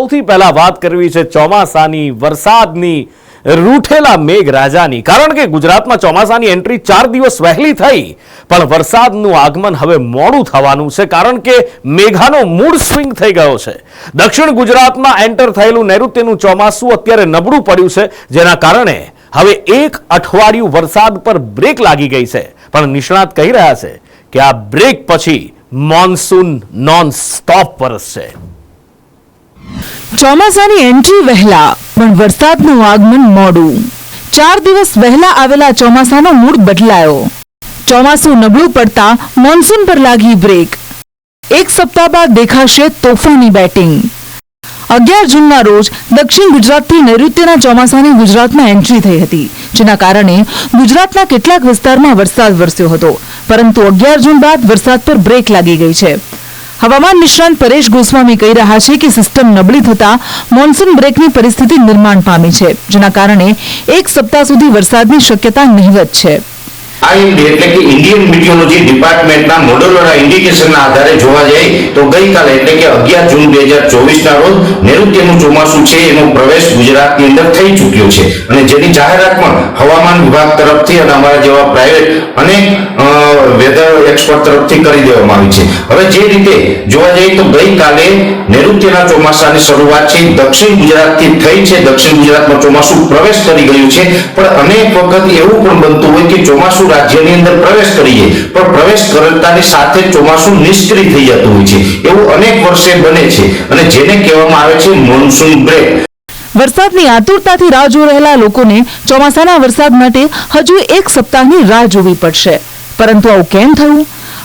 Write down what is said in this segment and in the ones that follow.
સૌથી પહેલા વાત કરવી છે ચોમાસાની, વરસાદની, રૂઠેલા મેઘરાજાની। કારણ કે ગુજરાતમાં ચોમાસાની એન્ટ્રી 4 દિવસ વહેલી થઈ, પણ વરસાદનું આગમન હવે મોડું થવાનું છે, કારણ કે મેઘાનો મૂડ સ્વિંગ થઈ ગયો છે। દક્ષિણ ગુજરાતમાં એન્ટર થયેલું નૈઋત્યનું ચોમાસું અત્યારે નબળું પડ્યું છે, જેના કારણે હવે 1 અઠવાડિયું વરસાદ પર બ્રેક લાગી ગઈ છે। પણ નિષ્ણાત કહી રહ્યા છે કે આ બ્રેક પછી મોન્સૂન નોન સ્ટોપ વરસશે। ચોમાસાની એન્ટ્રી વહેલા પણ વરસાદનું આગમન મોડું। 4 દિવસ વહેલા આવેલા ચોમાસાનો મૂડ બદલાયો। ચોમાસું નબળું પડતા મોન્સૂન પર લાગી બ્રેક। 1 સપ્તાહ બાદ દેખાશે તોફાની બેટિંગ। 11 જૂનના રોજ દક્ષિણ ગુજરાતથી નૈઋત્યના ચોમાસાની ગુજરાતમાં એન્ટ્રી થઈ હતી, જેના કારણે ગુજરાતના કેટલાક વિસ્તારમાં વરસાદ વરસ્યો હતો, પરંતુ 11 જૂન બાદ વરસાદ પર બ્રેક લાગી ગઈ છે। હવામાન નિષ્ણાંત પરેશ ગોસ્વામી કહી રહ્યા છે કે સિસ્ટમ નબળી થતા મોન્સૂન બ્રેકની પરિસ્થિતિ નિર્માણ પામી છે, જેના કારણે 1 સપ્તાહ સુધી વરસાદની શક્યતા નહિવત છે। IMD એટલે કે ઇન્ડિયન મીટિયોરોલોજી ડિપાર્ટમેન્ટના મોડેલોના ઇન્ડિકેશનના આધારે જોવા જાય તો ગઈકાલે એટલે કે 11 જૂન 2024ના રોજ નૈઋત્યનું ચોમાસું છે એનો પ્રવેશ ગુજરાતની અંદર થઈ ચૂક્યો છે, અને જેની જાહેરાત પણ હવામાન વિભાગ તરફથી અને અમારા જેવા પ્રાઇવેટ અને વેધર એક્સપર્ટ તરફથી કરી દેવામાં આવી છે। હવે જે રીતે જોવા જઈએ તો ગઈકાલે નૈઋત્યના ચોમાસાની શરૂઆત છે દક્ષિણ ગુજરાતથી થઈ છે। દક્ષિણ ગુજરાતમાં ચોમાસું પ્રવેશ કરી ગયું છે, પણ અનેક વખત એવું પણ બનતું હોય કે ચોમાસું રાજ્યની અંદર પ્રવેશ કરીએ પણ પ્રવેશ કરતાની સાથે ચોમાસું નિષ્ક્રિય થઈ જતું હોય છે। એવું અનેક વર્ષે બને છે, અને જેને કહેવામાં આવે છે મોન્સૂન બ્રેક। વરસાદની આતુરતાથી રાહ જોઈ રહેલા લોકોને ચોમાસાના વરસાદ માટે હજુ 1 સપ્તાહની રાહ જોવી પડશે, પરંતુ આવું કેમ થયું?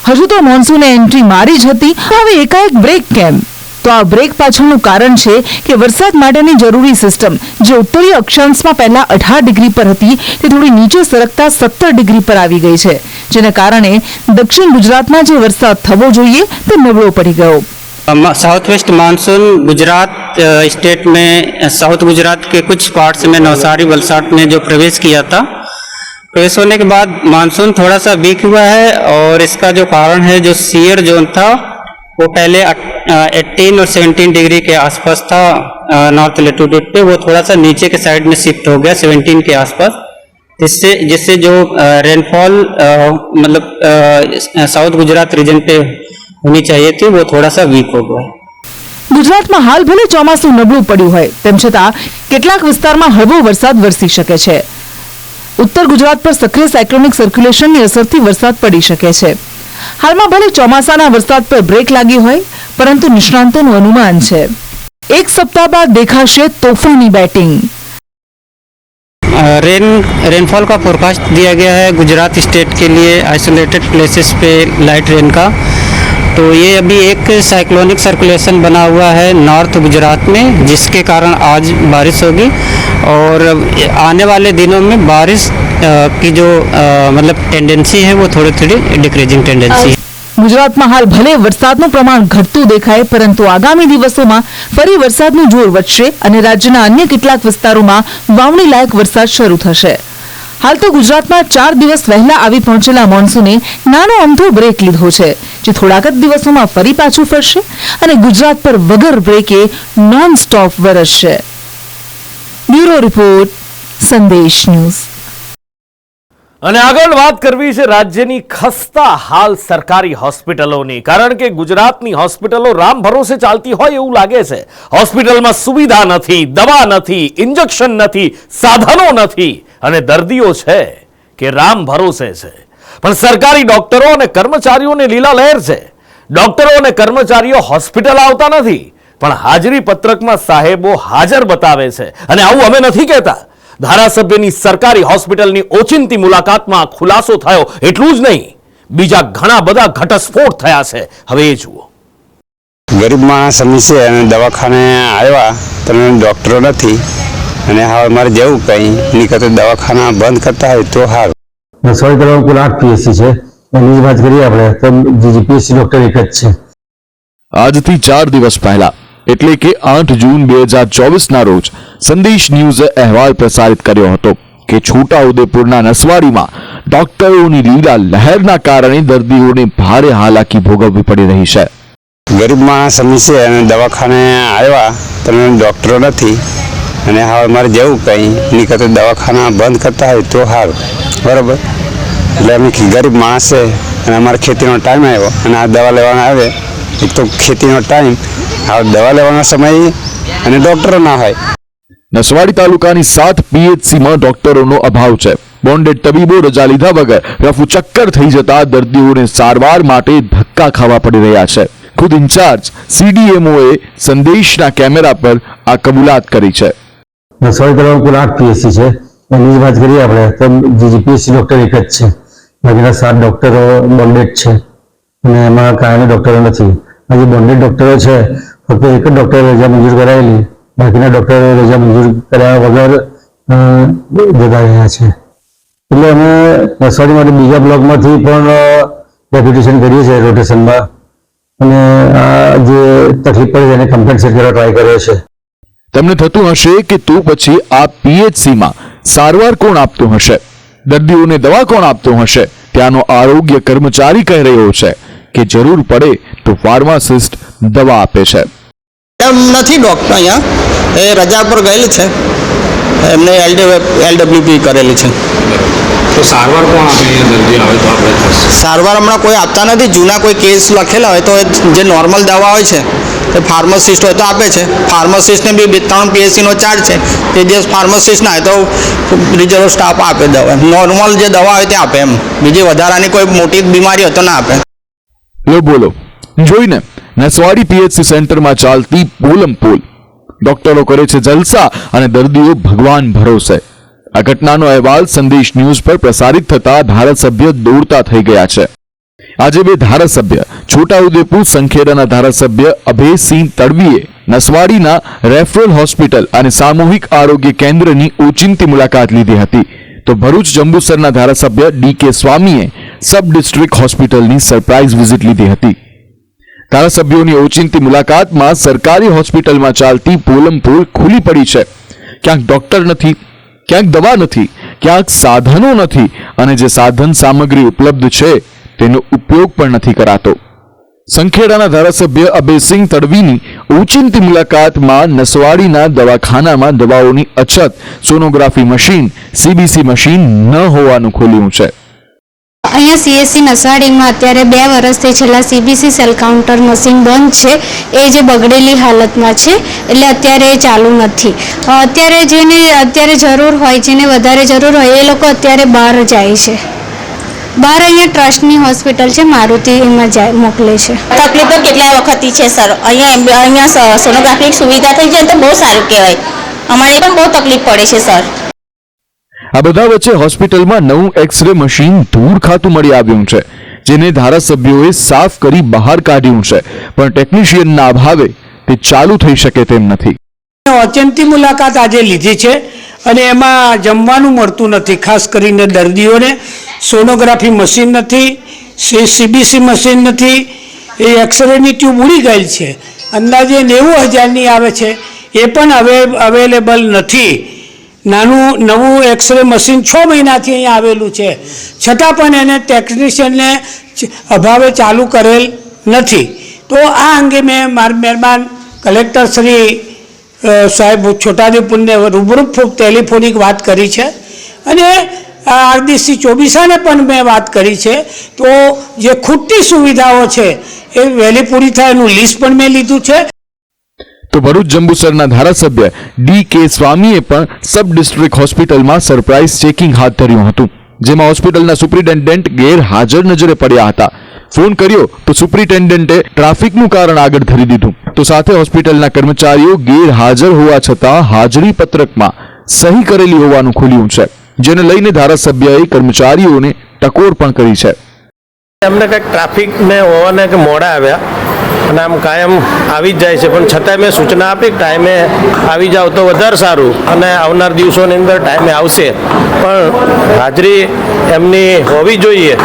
હજુ તો મોન્સૂને એન્ટ્રી મારી જ હતી, હવે એકાએક બ્રેક કેમ? તો આ બ્રેક પાછળનું કારણ છે કે વરસાદ માટેની જરૂરી સિસ્ટમ જે ઉત્તરીય અક્ષાંશમાં પહેલા 18 ડિગ્રી પર હતી તે થોડી નીચે સરકતા 17 ડિગ્રી પર આવી ગઈ છે, જેને કારણે દક્ષિણ ગુજરાતમાં જે વરસાદ થવો જોઈએ તે નબળો પડી ગયો। South west monsoon Gujarat state में साउथ गुजरात के कुछ पार्ट्स में नवसारी वलसाड में जो प्रवेश किया था, प्रवेश होने के बाद मानसून थोड़ा सा वीक हुआ है, और इसका जो कारण है जो सीयर जोन था वो पहले 18 और 17 डिग्री के आसपास था नॉर्थ लेटीट्यूड पे, वो थोड़ा सा नीचे के साइड में शिफ्ट हो गया 17 के आसपास, जिससे जो रेनफॉल मतलब साउथ गुजरात रीजन पे होनी चाहिए थी वो थोड़ा सा वीक हो गया। ગુજરાતમાં હાલ ભલે ચોમાસું નબળું પડ્યું હોય, તેમ છતાં કેટલાક વિસ્તારમાં હળવો વરસાદ વરસી શકે છે। ઉત્તર ગુજરાત પર સક્રિય સાયક્લોનિક સર્ક્યુલેશનની અસરથી વરસાદ પડી શકે છે। હાલમાં ભલે ચોમાસાના વરસાદ પર બ્રેક લાગી હોય, પરંતુ નિષ્ણાંતોનું અનુમાન છે 1 સપ્તાહ બાદ દેખાશે તોફાની બેટિંગ। रेनफॉल का फोरकास्ट दिया गया है गुजरात स्टेट के लिए आइसोलेटेड प्लेसेस पे लाइट रेन का। तो ये अभी एक साइक्लोनिक सर्कुलेशन बना हुआ है नॉर्थ गुजरात में, जिसके कारण आज बारिश होगी, और आने वाले दिनों में बारिश की जो मतलब टेंडेंसी है वो थोड़ी थोड़ी डिक्रीजिंग टेंडेंसी है। ગુજરાતમાં હાલ ભલે વરસાદનું પ્રમાણ ઘટતું દેખાય, પરંતુ આગામી દિવસોમાં ફરી વરસાદનું જોર વધશે અને રાજ્યના અન્ય કેટલાક વિસ્તારોમાં વાવણી લાયક વરસાદ શરૂ થશે। હાલ તો ગુજરાતમાં 4 દિવસ વહેલા આવી પહોંચેલા મોન્સૂને નાનો અમથો બ્રેક લીધો છે, જે થોડાક જ દિવસોમાં ફરી પાછું ફરશે અને ગુજરાત પર વગર બ્રેકે નોન સ્ટોપ વરસશે। બ્યુરો રિપોર્ટ, સંદેશ ન્યૂઝ। અને આગળ વાત કરવી છે રાજ્યની ખસ્તા હાલ સરકારી હોસ્પિટલોની, કારણ કે ગુજરાતની હોસ્પિટલો રામ ભરોસે ચાલતી હોય એવું લાગે છે। હોસ્પિટલમાં સુવિધા નથી, દવા નથી, ઇન્જેક્શન નથી, સાધનો નથી, અને દર્દીઓ છે કે રામ ભરોસે છે, પણ સરકારી ડોક્ટરો અને કર્મચારીઓને લીલા લહેર છે। ડોક્ટરો અને કર્મચારીઓ હોસ્પિટલ આવતા નથી, પણ હાજરી પત્રકમાં સાહેબો હાજર બતાવે છે, અને આવું અમે નથી કહેતા। ધારાસભ્યની સરકારી હોસ્પિટલની ઓચિંતી મુલાકાતમાં ખુલાસો થયો એટલું જ નહીં, બીજા ઘણા બધા ઘટસ્ફોટ થયા છે। હવે એ જુઓ। ગરીબ માણસ સમજશે અને દવાખાને આવ્યા પણ ડોક્ટરો નથી, અને હવે મારે જવું કંઈ નહીં કરતો દવાખાના બંધ કરતા હોય તો સારું। નસવાડી તળાવ કુલ 8 PSC છે, એની વાત કરીએ આપણે તો PSC ડોક્ટર એક જ છે। આજથી 4 દિવસ પહેલા એટલે કે 8 જૂન 2024ના રોજ સંદેશ ન્યૂઝે અહેવાલ પ્રસારિત કર્યો હતો કે છોટાઉદેપુરના નસવાડીમાં ડોક્ટરોની લીલા લહેરના કારણે દર્દીઓને ભારે હાલાકી ભોગવવી પડી રહી છે। ગરીબ માણસ છે અને દવાખાને આવ્યા પણ ડૉક્ટરો નથી અને હવે મારે જવું કંઈ એની કરતાં દવાખાના બંધ કરતા હોય તો સારું બરાબર. એટલે અમે ગરીબ માણસ છે અને અમારે ખેતીનો ટાઈમ આવ્યો અને આ દવા લેવાના આવે એક તો ખેતીનો ટાઈમ, હવે દવા લેવાનો સમય અને ડૉક્ટરો ના હોય. નસવાડી તાલુકાની 7 પીએચસીમાં ડોક્ટરોનો અભાવ છે. બોન્ડેડ તબીબો રજા લીધા વગર રફુ ચક્કર થઈ જતા દર્દીઓને સારવાર માટે ધક્કા ખાવા પડી રહ્યા છે. ખુદ ઇન્ચાર્જ સીડીએમઓએ સંદેશના કેમેરા પર આ કબૂલાત કરી છે. નસવાડી તાલુકામાં કુલ 8 પીએસસી છે. એની વાત કરીએ આપણે તો જીજીપીએસસી ડૉક્ટર એક જ છે. બાકીના 7 ડૉક્ટરો બોન્ડેડ છે અને એમાં કાયમી ડૉક્ટરો નથી. આ જે બોન્ડેડ ડૉક્ટરો છે ફક્ત એક જ ડૉક્ટરે રજા મંજૂર કરાવેલી, બાકીના ડૉક્ટરો રજા મંજૂર કર્યા વગર જતા રહ્યા છે. એટલે અમે નસવાડી માટે બીજા બ્લોકમાંથી પણ ડેપ્યુટેશન કરીએ છીએ રોટેશનમાં અને આ જે તકલીફ પડે છે એને કમ્પેન્સેટ કરવા ટ્રાય કર્યો છે. તમને થતું હશે કે તો પછી આ પીએચસીમાં સારવાર કોણ આપતું હશે, દર્દીઓને દવા કોણ આપતું હશે? ત્યાંનો આરોગ્ય કર્મચારી કહી રહ્યો છે કે જરૂર પડે તો ફાર્માસિસ્ટ દવા આપે છે. એમ નથી ડૉક્ટર અહીંયા, એ રજા પર ગયેલી છે, એમને એલડબ્લ્યુપી કરેલી છે. તો સારવાર કોણ આપે અહીંયા દર્દી આવે તો આપણે? સારવાર હમણાં કોઈ આપતા નથી. જૂના કોઈ કેસ લખેલા હોય તો જે નોર્મલ દવા હોય છે એ ફાર્માસિસ્ટ હોય તો આપે છે. ફાર્માસિસ્ટને બી 2-3 પીએચસીનો ચાર્જ છે. તે દિવસ ફાર્માસિસ્ટ ના હોય તો રિઝર્વ સ્ટાફ આપે દવા. નોર્મલ જે દવા હોય તે આપે, એમ બીજી વધારાની કોઈ મોટી બીમારી હોય તો ના આપે. લો બોલો જોઈને નસવાડી પીએચસી સેન્ટરમાં ચાલતી પોલમ પોલ. ડોક્ટરો કરે છે જલસા અને દર્દીઓ ભગવાન ભરોસે. આ ઘટનાનો અહેવાલ સંદેશ ન્યૂઝ પર પ્રસારિત થતા ધારાસભ્ય દોડતા થઈ ગયા છે. આજે 2 ધારાસભ્ય છોટાઉદેપુર સંખેડાના ધારાસભ્ય અભયસિંહ તડવીએ નસવાડીના રેફરલ હોસ્પિટલ અને સામૂહિક આરોગ્ય કેન્દ્રની ઓચિંતી મુલાકાત લીધી હતી, તો ભરૂચ જંબુસરના ધારાસભ્ય ડીકે સ્વામીએ સબ ડિસ્ટ્રિક્ટ હોસ્પિટલની સરપ્રાઇઝ વિઝિટ લીધી હતી. ધારાસભ્યોની ઓચિંતી મુલાકાતમાં સરકારી હોસ્પિટલમાં ચાલતી પોલમ પોલ ખુલ્લી પડી છે. ક્યાંક ડોક્ટર નથી, ક્યાંક દવા નથી, ક્યાંક સાધનો નથી અને જે સાધન સામગ્રી ઉપલબ્ધ છે તેનો ઉપયોગ પણ નથી કરાતો. સંખેડાના ધારાસભ્ય અભયસિંહ તડવીની ઓચિંતી મુલાકાતમાં નસવાડીના દવાખાનામાં દવાઓની અછત, સોનોગ્રાફી મશીન, સીબીસી મશીન ન હોવાનું ખુલ્યું છે. અહીંયા સીએસસી નસવાડીમાં અત્યારે 2 વર્ષથી છેલ્લા સીબીસી સેલ કાઉન્ટર મશીન બંધ છે, એ જે બગડેલી હાલતમાં છે, એટલે અત્યારે એ ચાલુ નથી. અત્યારે જેને અત્યારે જરૂર હોય, જેને વધારે જરૂર હોય એ લોકો અત્યારે બહાર જાય છે. બહાર અહીંયા ટ્રસ્ટની હોસ્પિટલ છે મારુતિ, એમાં જાય મોકલે છે. તકલીફ તો કેટલા વખતથી છે સર. અહીંયા સોનોગ્રાફીની સુવિધા થઈ જાય તો બહુ સારું કહેવાય. અમારે પણ બહુ તકલીફ પડે છે સર. આ બધા વચ્ચે હોસ્પિટલમાં નવું એક્સરે મશીન ધૂળ ખાતું મળી આવ્યું છે, જેને ધારાસભ્યોએ સાફ કરી બહાર કાઢ્યું છે, પણ ટેકનિશિયનના અભાવે તે ચાલુ થઈ શકે તેમ નથી. ઓચિંતી મુલાકાત આજે લીધી છે અને એમાં જમવાનું મળતું નથી. ખાસ કરીને દર્દીઓને સોનોગ્રાફી મશીન નથી, સીબીસી મશીન નથી, એ એક્સરેની ટ્યુબ ઉડી ગયેલ છે. અંદાજે 90,000ની આવે છે, એ પણ અવેલેબલ નથી. નાનું નવું એક્સરે મશીન 6 મહિનાથી અહીંયા આવેલું છે, છતાં પણ એને ટેકનિશિયનને અભાવે ચાલુ કરેલ નથી. તો આ અંગે મેં મહેરબાન કલેક્ટર શ્રી સાહેબ છોટાઉદેપુરને રૂબરૂ ટેલિફોનિક વાત કરી છે અને આરડીસી ચોબીસાને પણ મેં વાત કરી છે. તો જે ખૂટતી સુવિધાઓ છે એ વહેલી પૂરી થાય એનું લિસ્ટ પણ મેં લીધું છે. તો ભરૂચ જંબુસરના ધારાસભ્ય ડીકે સ્વામીએ પણ સબ ડિસ્ટ્રિક્ટ હોસ્પિટલમાં સરપ્રાઇઝ ચેકિંગ હાથ ધર્યું હતું, જેમાં હોસ્પિટલના સુપ્રિન્ટેન્ડન્ટ ગેરહાજર નજરે પડ્યા હતા. ફોન કર્યો તો સુપ્રિન્ટેન્ડન્ટે ટ્રાફિકનું કારણ આગળ ધરી દીધું, તો સાથે હોસ્પિટલના કર્મચારીઓ ગેરહાજર હોવા છતાં હાજરી પત્રકમાં સહી કરેલી હોવાનું ખુલ્યું છે, જેને લઈને ધારાસભ્યએ કર્મચારીઓને ટકોર પણ કરી છે. એમને કંઈક ટ્રાફિકને હોવાને કે મોડા આવ્યા અને આમ કાયમ આવી જ જાય છે, પણ છતાંય મેં સૂચના આપી કે ટાઈમે આવી જાવ તો વધારે સારું અને આવનાર દિવસોની અંદર ટાઈમે આવશે, પણ હાજરી એમની હોવી જોઈએ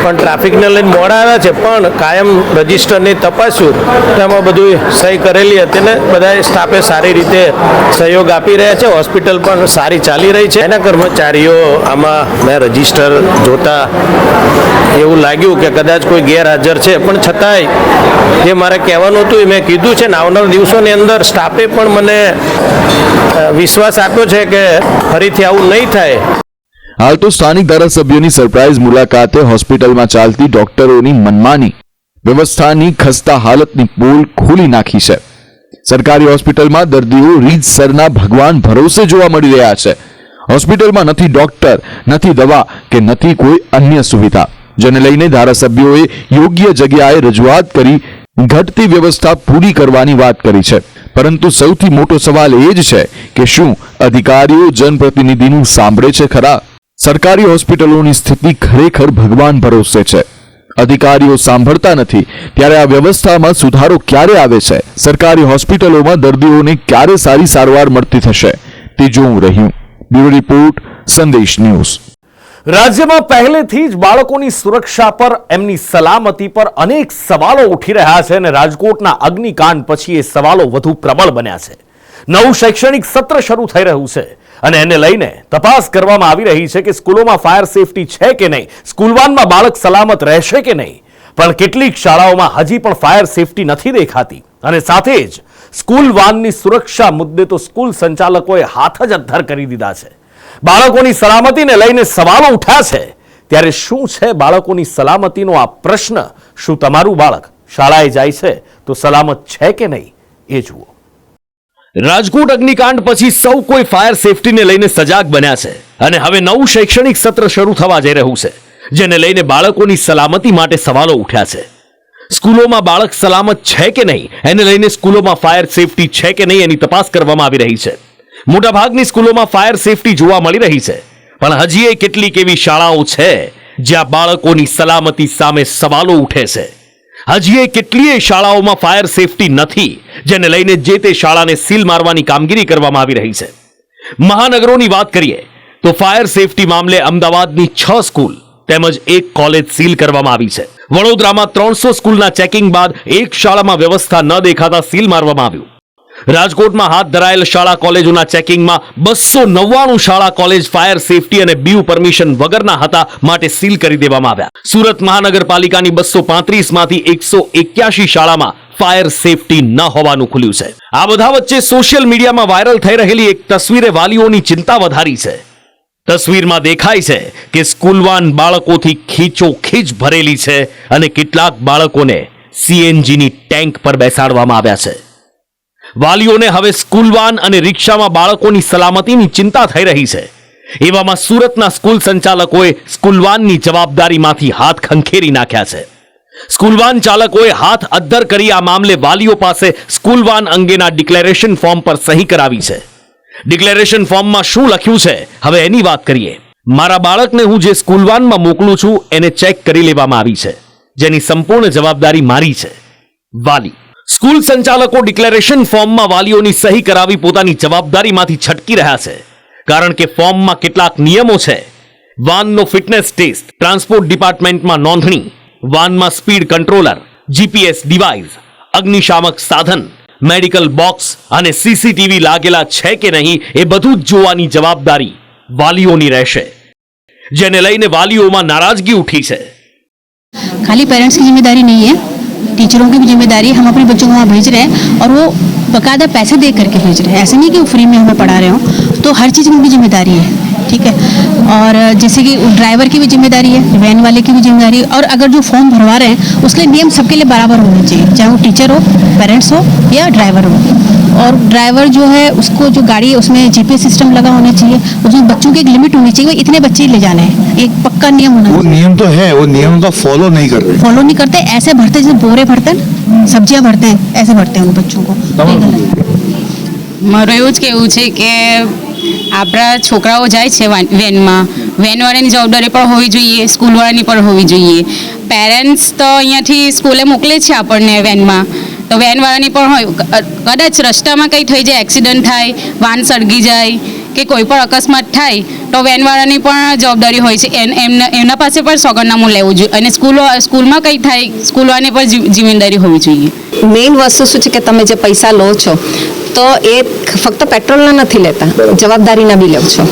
પણ ટ્રાફિકને લઈને મોડા આવ્યા છે, પણ કાયમ રજિસ્ટરની તપાસ્યું તો એમાં બધું સહી કરેલી હતી ને બધા સ્ટાફે સારી રીતે સહયોગ આપી રહ્યા છે. હોસ્પિટલ પણ સારી ચાલી રહી છે. એના કર્મચારીઓ આમાં મેં રજિસ્ટર જોતા એવું લાગ્યું કે કદાચ કોઈ ગેરહાજર છે, પણ છતાંય જે મારે કહેવાનું હતું એ મેં કીધું છે ને આવનારા દિવસોની અંદર સ્ટાફે પણ મને વિશ્વાસ આપ્યો છે કે ફરીથી આવું નહીં થાય. હાલ તો સ્થાનિક ધારાસભ્યોની સરપ્રાઇઝ મુલાકાતે હોસ્પિટલમાં ચાલતી ડોક્ટરોની મનમાની વ્યવસ્થાની ખસ્તા હાલતની પોલ ખોલી નાખી છે. સરકારી હોસ્પિટલમાં દર્દીઓ રીતસરના ભગવાન ભરોસે જોવા મળી રહ્યા છે. હોસ્પિટલમાં નથી ડોક્ટર, નથી દવા કે નથી કોઈ અન્ય સુવિધા, જેને લઈને ધારાસભ્યોએ યોગ્ય જગ્યાએ રજૂઆત કરી ઘટતી વ્યવસ્થા પૂરી કરવાની વાત કરી છે. પરંતુ સૌથી મોટો સવાલ એ જ છે કે શું અધિકારીઓ જનપ્રતિનિધિનું સાંભળે છે ખરા? સરકારી હોસ્પિટલોની સ્થિતિ ખરેખર ભગવાન ભરોસે છે. અધિકારીઓ સાંભળતા નથી ત્યારે આ વ્યવસ્થામાં સુધારો ક્યારે આવે છે? સરકારી હોસ્પિટલોમાં દર્દીઓને ક્યારે સારી સારવાર મળતી થશે તે જોવું રહ્યું. બ્યુરો રિપોર્ટ, સંદેશ ન્યૂઝ. રાજ્યમાં પહેલેથી જ બાળકોની સુરક્ષા પર, એમની સલામતી પર અનેક સવાલો ઉઠી રહ્યા છે અને રાજકોટના અગ્નિકાંડ પછી એ સવાલો વધુ પ્રબળ બન્યા છે. નવું શૈક્ષણિક સત્ર શરૂ થઈ રહ્યું છે અને એને લઈને તપાસ કરવામાં આવી રહી છે કે સ્કૂલોમાં ફાયર સેફટી છે કે નહીં, સ્કૂલ વાનમાં બાળક સલામત રહેશે કે નહીં. પણ કેટલીક શાળાઓમાં હજી પણ ફાયર સેફટી નથી દેખાતી અને સાથે જ સ્કૂલ વાનની સુરક્ષા મુદ્દે તો સ્કૂલ સંચાલકોએ હાથ જ અદ્ધર કરી દીધા છે. બાળકોની સલામતીને લઈને સવાલો ઉઠ્યા છે ત્યારે શું છે બાળકોની સલામતીનો આ પ્રશ્ન? શું તમારું બાળક શાળાએ જાય છે તો સલામત છે કે નહીં એ જુઓ. રાજકોટ અગ્નિકાંડ પછી સૌ કોઈ ફાયર સેફટીને લઈને સજાગ બન્યા છે અને હવે નવું શૈક્ષણિક સત્ર શરૂ થવા જઈ રહ્યું છે, જેને લઈને બાળકોની સલામતી માટે સવાલો ઉઠ્યા છે. સ્કૂલોમાં બાળક સલામત છે કે નહીં એને લઈને સ્કૂલોમાં ફાયર સેફટી છે કે નહીં એની તપાસ કરવામાં આવી રહી છે. મોટાભાગની સ્કૂલોમાં ફાયર સેફટી જોવા મળી રહી છે, પણ હજી કેટલીક એવી શાળાઓ છે જ્યાં બાળકોની સલામતી સામે સવાલો ઉઠે છે. હજી કેટલીય શાળાઓમાં ફાયર સેફટી નથી, જેને લઈને જે તે શાળાને સીલ મારવાની કામગીરી કરવામાં આવી રહી છે. મહાનગરોની વાત કરીએ તો ફાયર સેફટી મામલે અમદાવાદની 6 સ્કૂલ તેમજ 1 કોલેજ સીલ કરવામાં આવી છે. વડોદરામાં 300 સ્કૂલના ચેકિંગ બાદ એક શાળામાં વ્યવસ્થા ન દેખાતા સીલ મારવામાં આવ્યું. રાજકોટમાં હાથ ધરાયેલ શાળા કોલેજોના ચેકિંગમાં 299 શાળા કોલેજ ફાયર સેફટી અને બીયુ પરમિશન વગરના હતા માટે સીલ કરી દેવામાં આવ્યા. સુરત મહાનગરપાલિકાની 235 માંથી 181 શાળામાં ફાયર સેફટી ન હોવાનું ખુલ્યું છે. આ બધા વચ્ચે સોશિયલ મીડિયામાં વાયરલ થઈ રહેલી એક તસવીરે વાલીઓની ચિંતા વધારી છે. તસવીરમાં દેખાય છે કે સ્કૂલ વાન બાળકોથી ખીચોખીચ ભરેલી છે અને કેટલાક બાળકોને સીએનજીની ટેન્ક પર બેસાડવામાં આવ્યા છે. વાલીઓને હવે સ્કૂલ વાન અને રિક્ષામાં બાળકોની સલામતીની ચિંતા થઈ રહી છે. એવામાં સુરતના સ્કૂલ સંચાલકોએ સ્કૂલ વાનની જવાબદારીમાંથી હાથ ખંખેરી નાખ્યા છે. સ્કૂલ વાન ચાલકોએ હાથ અદ્ધર કરી આ મામલે વાલીઓ પાસે સ્કૂલ વાન અંગેના ડિક્લેરેશન ફોર્મ પર સહી કરાવી છે. ડિક્લેરેશન ફોર્મમાં શું લખ્યું છે હવે એની વાત કરીએ. મારા બાળકને હું જે સ્કૂલ વાનમાં મોકલું છું એને ચેક કરી લેવામાં આવી છે, જેની સંપૂર્ણ જવાબદારી મારી છે. વાલી. સ્કૂલ સંચાલકો ડિક્લેરેશન ફોર્મમાં વાલીઓની સહી કરાવી પોતાની જવાબદારીમાંથી છટકી રહ્યા છે, કારણ કે ફોર્મમાં કેટલાક નિયમો છે. વાનનો ફિટનેસ ટેસ્ટ, ટ્રાન્સપોર્ટ ડિપાર્ટમેન્ટમાં નોંધણી, વાનમાં સ્પીડ કંટ્રોલર, જીપીએસ ડિવાઇસ, અગ્નિશામક સાધન, મેડિકલ બોક્સ અને સીસીટીવી લાગેલા છે કે નહીં એ બધું જ જોવાની જવાબદારી વાલીઓની રહેશે, જેને લઈને વાલીઓમાં નારાજગી ઉઠી છે. खाली पेरेंट्स की जिम्मेदारी नहीं है, टीचरों की भी जिम्मेदारी है. हम अपने बच्चों को वहाँ भेज रहे हैं और वो बकायदा पैसे दे करके भेज रहे हैं. ऐसे नहीं कि वो फ्री में हमें पढ़ा रहे हो. तो हर चीज़ की उनकी जिम्मेदारी है, ठीक है. और जैसे कि ड्राइवर की भी जिम्मेदारी है, वैन वाले की भी जिम्मेदारी है. और अगर जो फॉर्म भरवा रहे हैं उसके लिए नियम सबके लिए बराबर होने चाहिए, चाहे वो टीचर हो, पेरेंट्स हो या ड्राइवर हो. और ड्राइवर जो है उसको जो गाड़ी है उसमें जीपीएस सिस्टम लगा होना चाहिए. उसमें बच्चों की एक लिमिट होनी चाहिए, इतने बच्चे ही ले जाने हैं, एक पक्का नियम होना चाहिए. वो नियम तो है, वो नियम का फॉलो नहीं कर रहे. फॉलो नहीं करते, ऐसे भरते जैसे बोरे भरते हैं, सब्जियां भरते हैं, ऐसे भरते हैं वो बच्चों को. મારું એવું જ કહેવું છે કે આપણા છોકરાઓ જાય છે વેનમાં, વેનવાળાની જવાબદારી પણ હોવી જોઈએ, સ્કૂલવાળાની પણ હોવી જોઈએ. પેરેન્ટ્સ તો અહીંયાથી સ્કૂલે મોકલે છે આપણને વેનમાં, તો વેનવાળાની પણ હોય. કદાચ રસ્તામાં કંઈ થઈ જાય, એક્સિડન્ટ થાય, વાન સળગી જાય કે કોઈ પણ અકસ્માત થાય તો વેનવાળાની પણ જવાબદારી હોય છે. એમના પાસે પણ સોગંદનામું લેવું જોઈએ અને સ્કૂલમાં કંઈ થાય સ્કૂલવાળાને પણ જિમ્મેદારી હોવી જોઈએ. મેઇન વસ્તુ શું છે કે તમે જે પૈસા લો છો તો એ ફક્ત પેટ્રોલના નથી લેતા, જવાબદારીના બી લો છો,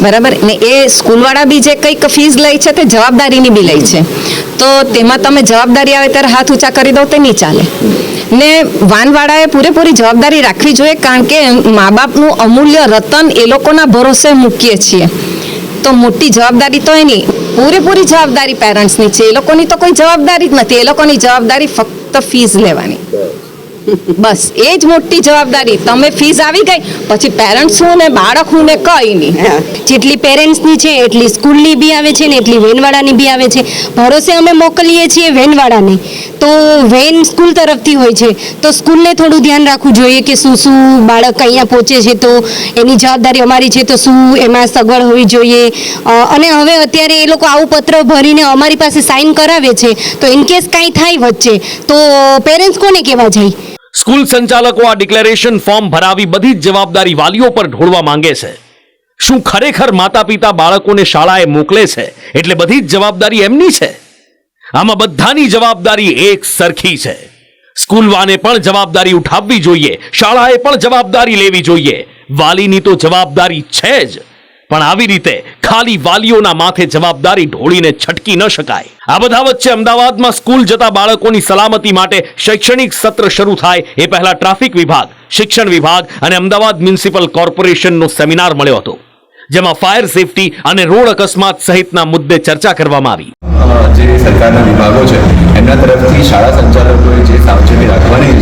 બરાબર ને? એ સ્કૂલવાળા બી જે કંઈક ફીસ લે છે તે જવાબદારીની બી લે છે, તો તેમાં તમે જવાબદારી આવે ત્યારે હાથ ઊંચા કરી દો તે નહીં ચાલે. ને વાનવાળાએ પૂરેપૂરી જવાબદારી રાખવી જોઈએ, કારણ કે મા બાપનું અમૂલ્ય રતન એ લોકોના ભરોસે મૂકીએ છીએ, તો મોટી જવાબદારી તો એની પૂરેપૂરી જવાબદારી પેરેન્ટ્સની છે. એ લોકોની તો કોઈ જવાબદારી જ નથી, એ લોકોની જવાબદારી ફક્ત ફીસ લેવાની, બસ એ જ મોટી જવાબદારી. તમે ફીસ આવી ગઈ પછી પેરેન્ટ્સ હું ને બાળક હું ને કઈ નહીં. જેટલી પેરેન્ટ્સની છે એટલી સ્કૂલની બી આવે છે ને એટલી વેનવાળાની બી આવે છે. ભરોસે અમે મોકલીએ છીએ વેનવાળાને, તો વેન સ્કૂલ તરફથી હોય છે, તો સ્કૂલને થોડું ધ્યાન રાખવું જોઈએ કે શું બાળક અહીંયા પહોંચે છે તો એની જવાબદારી અમારી છે, તો શું એમાં સગવડ હોવી જોઈએ. અને હવે અત્યારે એ લોકો આવું પત્ર ભરીને અમારી પાસે સાઇન કરાવે છે, તો ઇનકેસ કાંઈ થાય વચ્ચે તો પેરેન્ટ્સ કોને કહેવા જાય? સ્કૂલ સંચાલકો આ ડિક્લેરેશન ફોર્મ ભરાવી બધી જ જવાબદારી વાલીઓ પર ઢોળવા માંગે છે. શું ખરેખર માતા પિતા બાળકોને શાળાએ મોકલે છે એટલે બધી જ જવાબદારી એમની છે? આમાં બધાની જવાબદારી એક સરખી છે. સ્કૂલવાને પણ જવાબદારી ઉઠાવવી જોઈએ, શાળાએ પણ જવાબદારી લેવી જોઈએ. વાલીની તો જવાબદારી છે જ, પણ આવી રીતે ખાલી વાલીઓના માથે જવાબદારી ઢોળીને છટકી ન શકાય. આ બધા વચ્ચે અમદાવાદમાં સ્કૂલ જતા બાળકોની સલામતી માટે શૈક્ષણિક સત્ર શરૂ થાય એ પહેલા ટ્રાફિક વિભાગ, શિક્ષણ વિભાગ અને અમદાવાદ મ્યુનિસિપલ કોર્પોરેશનનો સેમિનાર મળ્યો હતો, જેમાં ફાયર સેફટી અને રોડ અકસ્માત સહિતના મુદ્દે ચર્ચા કરવામાં આવી. જે સરકારના વિભાગો છે એમના તરફથી શાળા સંચાલકોએ જે સાવચેતી રાખવાની,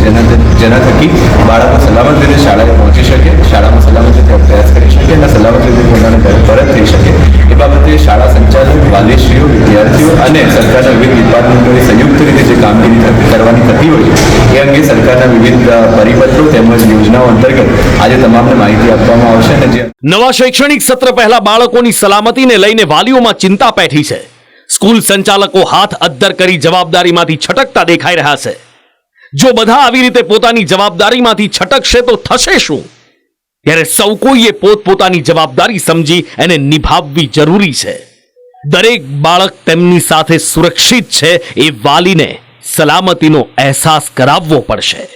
જેના થકી બાળકો સલામત રીતે શાળાએ પહોંચી શકે, શાળામાં સલામત રીતે અભ્યાસ કરી શકે અને સલામત રીતે પોતાના ઘરે પરત થઈ શકે, એ બાબતે શાળા સંચાલક, વાલીશ્રીઓ, વિદ્યાર્થીઓ અને સરકારના વિવિધ ડિપાર્ટમેન્ટોએ સંયુક્ત રીતે જે કામગીરી કરવાની થતી હોય છે એ અંગે સરકારના વિવિધ પરિપત્રો તેમજ યોજનાઓ અંતર્ગત આજે તમામને માહિતી આપવામાં આવશે. અને જે નવા શૈક્ષણિક સત્ર પહેલા બાળકોની સલામતીને લઈને વાલીઓમાં ચિંતા પેઠી છે. સ્કૂલ સંચાલકો હાથ અદ્ધર કરી જવાબદારીમાંથી છટકતા દેખાઈ રહ્યા છે. જો બધા આવી રીતે પોતાની જવાબદારીમાંથી છટકશે તો થશે શું? ત્યારે સૌ કોઈએ પોતપોતાની જવાબદારી સમજી એને નિભાવવી જરૂરી છે. દરેક બાળક તેમની સાથે સુરક્ષિત છે એ વાલીને સલામતીનો અહેસાસ કરાવવો પડશે.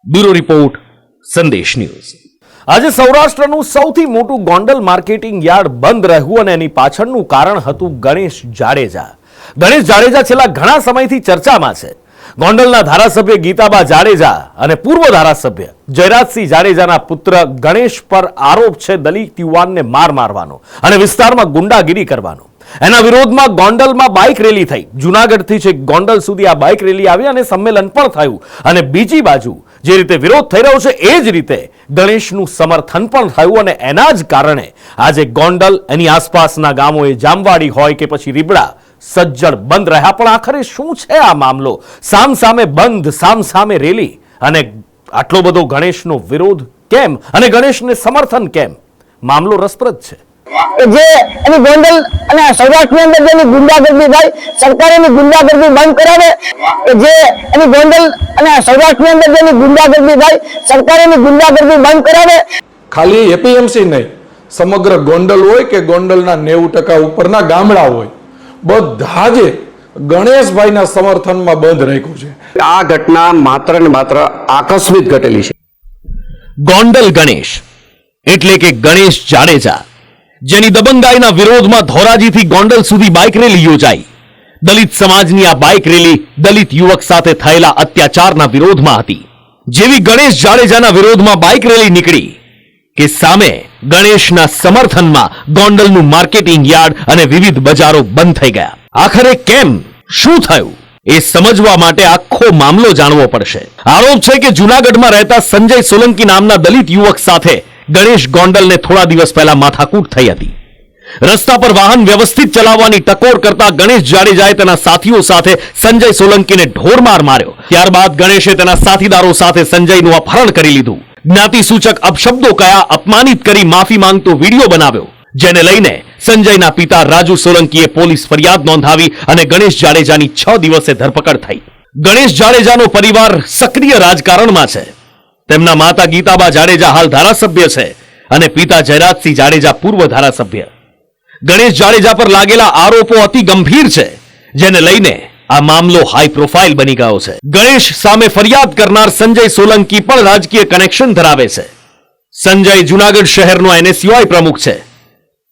બ્યુરો રિપોર્ટ, સંદેશ ન્યૂઝ. આજે સૌરાષ્ટ્રનું સૌથી મોટું ગોંડલ માર્કેટિંગ યાર્ડ બંધ રહ્યું અને એની પાછળનું કારણ હતું ગણેશ જાડેજા. ગણેશ જાડેજા છેલ્લા ઘણા સમયથી ચર્ચામાં છે. ગોંડલના ધારાસભ્ય ગીતાબા જાડેજા અને પૂર્વ ધારાસભ્ય જયરાજસિંહ જાડેજાના પુત્ર ગણેશ પર આરોપ છે દલિત યુવાનને મારવાનો અને વિસ્તારમાં ગુંડાગીરી કરવાનો. એના વિરોધમાં ગોંડલમાં બાઇક રેલી થઈ. જૂનાગઢથી છેક ગોંડલ સુધી આ બાઇક રેલી આવી અને સંમેલન પણ થયું. અને બીજી બાજુ જે રીતે વિરોધ થઈ રહ્યો છે એ જ રીતે ગણેશનું સમર્થન પણ થયું અને એના જ કારણે આજે ગોંડલ, એની આસપાસના ગામોએ જામવાડી હોય કે પછી રીબડા સજ્જડ બંધ રહ્યા. પણ આખરે શું છે આ મામલો? સામસામે બંધ, સામસામે રેલી અને આટલો બધો ગણેશનો વિરોધ કેમ અને ગણેશને સમર્થન કેમ? મામલો રસપ્રદ છે. જે એની ગોંડલ અને સૌરાષ્ટ્રની અંદર જેની ગુંડાગર્દી થાય, સરકાર એની ગુંડાગર્દી બંધ કરાવે. જે એની ગોંડલ અને સૌરાષ્ટ્રની અંદર જેની ગુંડાગર્દી થાય, સરકાર એની ગુંડાગર્દી બંધ કરાવે. ખાલી એપીએમસી નહીં, સમગ્ર ગોંડલ હોય કે ગોંડલના 90% ઉપરના ગામડા હોય, બધા જ ગણેશભાઈના સમર્થનમાં બંધ રાખ્યું છે. આ ઘટના માત્ર ને માત્ર આકસ્મિક ઘટેલી છે. ગોંડલ ગણેશ એટલે કે ગણેશ જાડેજા, જેની દબંગાઈના વિરોધમાં ધોરાજીથી ગોંડલ સુધી બાઇક રેલી યોજાઈ. દલિત સમાજની આ બાઇક રેલી દલિત યુવક સાથે થયેલા અત્યાચારના વિરોધમાં હતી. જેવી ગણેશ જાડેજાના વિરોધમાં બાઇક રેલી નીકળી કે સામે ગણેશના સમર્થનમાં ગોંડલનું માર્કેટિંગ યાર્ડ અને વિવિધ બજારો બંધ થઈ ગયા. આખરે કેમ, શું થયું એ સમજવા માટે આખો મામલો જાણવો પડશે. આરોપ છે કે જૂનાગઢમાં રહેતા સંજય સોલંકી નામના દલિત યુવક સાથે ગણેશ ગોંડલને થોડા દિવસ પહેલા માથાકૂટ થઈ હતી. રસ્તા પર વાહન વ્યવસ્થિત ચલાવવાની ટકોર કરતા ગણેશ જાડેજાએ તેના સાથીઓ સાથે સંજય સોલંકીને ઢોરમાર માર્યો. ત્યારબાદ ગણેશે તેના સાથીદારો સાથે સંજયનું અપહરણ કરી લીધું. જ્ઞાતિ સૂચક અપશબ્દો કયા, અપમાનિત કરી માફી માંગતો વિડીયો બનાવ્યો, જેને લઈને સંજયના પિતા રાજુ સોલંકીએ પોલીસ ફરિયાદ નોંધાવી અને ગણેશ જાડેજાની 6 દિવસે ધરપકડ થઈ. ગણેશ જાડેજાનો પરિવાર સક્રિય રાજકારણમાં છે. તેમના માતા ગીતાબા જાડેજા હાલ ધારાસભ્ય છે અને પિતા જયરાજસિંહ જાડેજા પૂર્વ ધારાસભ્ય. ગણેશ જાડેજા પર લાગેલા આરોપો અતિ ગંભીર છે, જેને લઈને આ મામલો હાઈ પ્રોફાઇલ બની ગયો છે. ગણેશ સામે ફરિયાદ કરનાર સંજય સોલંકી પણ રાજકીય કનેક્શન ધરાવે છે. સંજય જુનાગઢ શહેરનો NSUI પ્રમુખ છે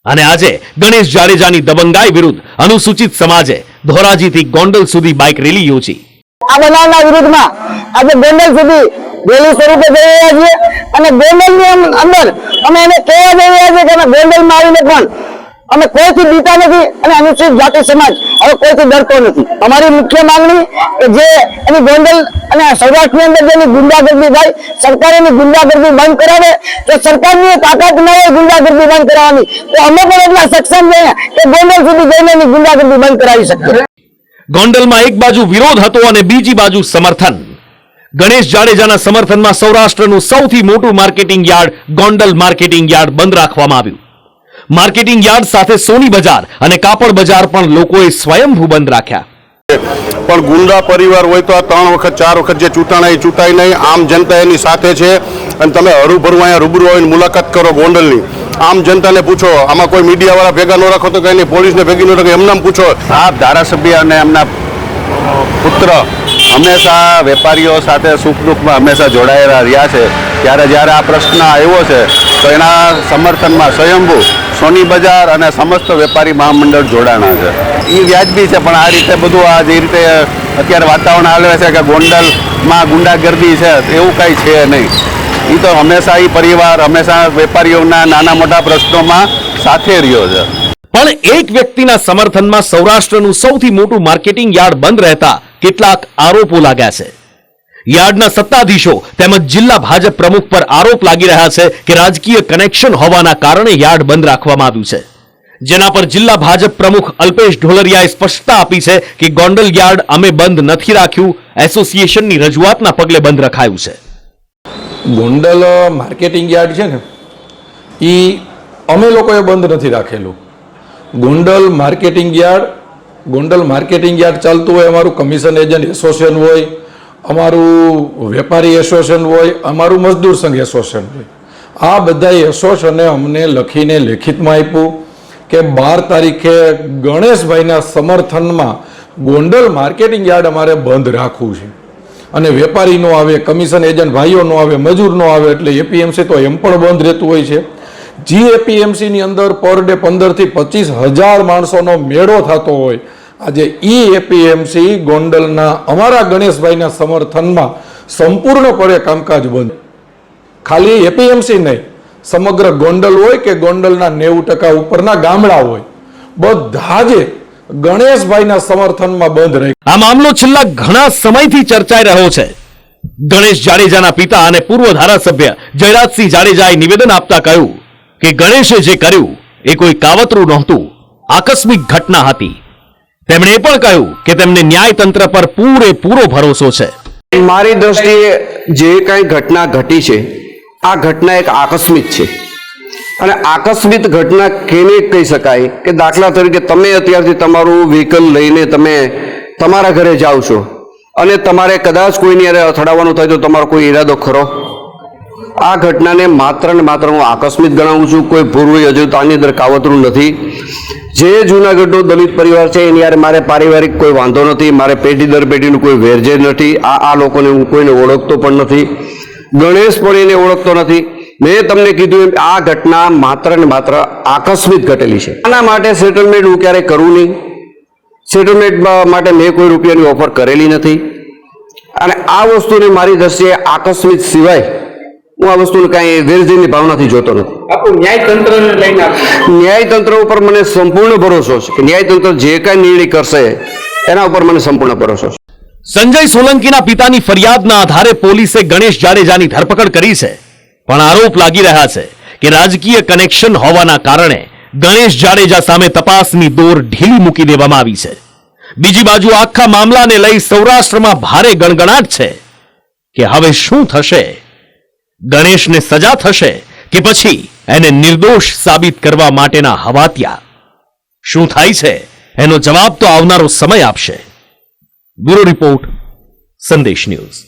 અને આજે ગણેશ જાડેજાની દબંગાઈ વિરુદ્ધ અનુસૂચિત સમાજે ધોરાજીથી ગોંડલ સુધી બાઇક રેલી યોજી. આ બનાવના વિરુદ્ધમાં આજે ગોંડલ સુધી રેલી સ્વરૂપે જઈ રહ્યા છીએ અને ગોંડલની અંદર અમે એને કહેવા જઈ રહ્યા છીએ કે અમે ગોંડલમાં આવીને પણ અમે કોઈથી બીતા નથી અને અનુસૂચિત જાતિ સમાજ હવે કોઈથી ડરતો નથી. અમારી મુખ્ય માંગણી કે જે એની ગોંડલ અને સૌરાષ્ટ્રની અંદર જેની ગુંડાગર્દી થાય, સરકાર એની ગુંડાગર્દી બંધ કરાવે. જો સરકારની તાકાત ન હોય ગુંડાગર્દી બંધ કરાવવાની, તો અમે પણ એટલા સક્ષમ છીએ કે ગોંડલ સુધી જઈને એની ગુંડાગર્દી બંધ કરાવી શકીએ. ગોંડલમાં એક બાજુ વિરોધ હતો અને બીજી બાજુ સમર્થન. ગણેશ જાડેજાના સમર્થનમાં સૌરાષ્ટ્રનું સૌથી મોટું marketing yard Gondal marketing yard બંધ રાખવામાં આવ્યું. માર્કેટિંગ યાર્ડ સાથે સોની બજાર અને કાપડ બજાર પણ લોકોએ સ્વયંભૂ બંધ રાખ્યા. પણ ગુંડા પરિવાર હોય તો આ 3 વખત 4 વખત જે ચૂંટાઈ નહીં, આમ જનતા એની સાથે છે. અને તમે હરુભરું અહીંયા રૂબરૂ આવીને મુલાકાત કરો ગોંડલની, આમ જનતાને પૂછો. આમાં કોઈ મીડિયાવાળા ભેગા ન રાખો તો કઈ નહીં, પોલીસને ભેગી ન રાખો, એમને પૂછો. આ ધારાસભ્ય અને એમના પુત્ર હંમેશા વેપારીઓ સાથે સુખ દુઃખમાં હંમેશા જોડાયેલા રહ્યા છે. ત્યારે જ્યારે આ પ્રશ્ન આવ્યો છે તો એના સમર્થનમાં સ્વયંભૂ સોની બજાર અને સમસ્ત વેપારી મહામંડળ જોડાણા છે. એ વ્યાજબી છે, પણ આ રીતે બધું આ જે રીતે અત્યારે વાતાવરણ હાલે છે કે ગોંડલમાં ગુંડાગર્દી છે એવું કંઈ છે નહીં. એ તો હંમેશા એ પરિવાર હંમેશા વેપારીઓના નાના મોટા પ્રશ્નોમાં સાથે રહ્યો છે. પણ એક વ્યક્તિના સમર્થનમાં સૌરાષ્ટ્રનું સૌથી મોટું માર્કેટિંગ યાર્ડ બંધ રહેતા કેટલાક આરોપો લાગ્યા છે. યાર્ડના સત્તાધીશો તેમજ જિલ્લા ભાજપ પ્રમુખ પર આરોપ લાગી રહ્યા છે કે રાજકીય કનેક્શન હોવાના કારણે યાર્ડ બંધ રાખવામાં આવ્યું છે. જેના પર જિલ્લા ભાજપ પ્રમુખ અલ્પેશ ઢોલરિયાએ સ્પષ્ટતા આપી છે કે ગોંડલ યાર્ડ અમે બંધ નથી રાખ્યું, એસોસિએશનની રજૂઆતના પગલે બંધ રખાયું છે. ગોંડલ માર્કેટિંગ યાર્ડ છે ને, એ અમે લોકોએ બંધ નથી રાખેલું. ગોંડલ માર્કેટિંગ યાર્ડ ચાલતું હોય, અમારું કમિશન એજન્ટ એસોસિએશન હોય, અમારું વેપારી એસોસિએશન હોય, અમારું મજદૂર સંઘ એસોસિએશન હોય. આ બધા એસોસિએશને અમને લખીને લેખિતમાં આપ્યું કે 12 તારીખે ગણેશભાઈના સમર્થનમાં ગોંડલ માર્કેટિંગ યાર્ડ અમારે બંધ રાખવું છે. અને વેપારી નો આવે, કમિશન એજન્ટ ભાઈઓ નો આવે, મજૂર નો આવે, એટલે એપીએમસી તો એમ પણ બંધ રહેતું હોય છે. એપીએમસી ની અંદર પર ડે 15 થી 25,000 માણસોનો મેળો થતો હોય. આજે એપીએમસી ગોંડલના અમારા ગણેશભાઈના સમર્થનમાં સંપૂર્ણપણે કામકાજ બંધ. ખાલી એપીએમસી નહીં, સમગ્ર ગોંડલ હોય કે ગોંડલના 90% ઉપરના ગામડા હોય, બધા જ ગણેશભાઈના સમર્થનમાં બંધ રહે. આ મામલો છેલ્લા ઘણા સમયથી ચર્ચાઈ રહ્યો છે. ગણેશ જાડેજાના પિતા અને પૂર્વ ધારાસભ્ય જયરાજસિંહ જાડેજાએ નિવેદન આપતા કહ્યું કે ગણેશે જે કર્યું એ કોઈ કાવતરું નહોતું, આકસ્મિક ઘટના હતી. તેમણે એ પણ કહ્યું કે તેમને ન્યાયતંત્ર પર પૂરેપૂરો ભરોસો છે. મારી દ્રષ્ટિએ જે કાંઈ ઘટના ઘટી છે, આ ઘટના એક આકસ્મિક છે. અને આકસ્મિક ઘટના કેને કહી શકાય કે દાખલા તરીકે તમે અત્યારથી તમારું વ્હીકલ લઈને તમે તમારા ઘરે જાઓ છો અને તમારે કદાચ કોઈની હારે અથડાવવાનું થાય તો તમારો કોઈ ઈરાદો ખરો? આ ઘટનાને માત્ર ને માત્ર હું આકસ્મિક ગણાવું છું. કોઈ પૂર્વ યોજના આની અંદર કાવતરું નથી. જે જૂનાગઢનો દલિત પરિવાર છે એની યાર મારે પારિવારિક કોઈ વાંધો નથી, મારે પેઢી દર પેઢીનું કોઈ વેરઝેર નથી. આ લોકોને હું કોઈને ઓળખતો પણ નથી, ગણેશ પણ એને ઓળખતો નથી. મેં તમને કીધું એમ આ ઘટના માત્ર ને માત્ર આકસ્મિક ઘટેલી છે. આના માટે સેટલમેન્ટ હું ક્યારેય કરું નહીં. સેટલમેન્ટ માટે મેં કોઈ રૂપિયાની ઓફર કરેલી નથી. અને આ વસ્તુને મારી દ્રષ્ટિએ આકસ્મિક સિવાય હું આ વસ્તુને કાંઈ વેરઝેરની ભાવનાથી જોતો નથી. ન્યાયતંત્ર ઉપર મને સંપૂર્ણ ભરોસો છે કે ન્યાયતંત્ર જે કાંઈ નિર્ણય કરશે એના ઉપર મને સંપૂર્ણ ભરોસો છે. સંજય સોલંકીના પિતાની ફરિયાદના આધારે પોલીસે ગણેશ જાડેજાની ધરપકડ કરી છે. પણ આરોપ લાગી રહ્યા છે કે રાજકીય કનેક્શન હોવાના કારણે ગણેશ જાડેજા સામે તપાસની દોર ઢીલી મૂકી દેવામાં આવી છે. બીજી બાજુ આખા મામલાને લઈ સૌરાષ્ટ્રમાં ભારે ગણગણાટ છે કે હવે શું થશે? ગણેશને સજા થશે કે પછી એને નિર્દોષ સાબિત કરવા માટેના હવાતિયા? શું થાય છે એનો જવાબ તો આવનારો સમય આપશે. બ્યુરો રિપોર્ટ, સંદેશ ન્યૂઝ.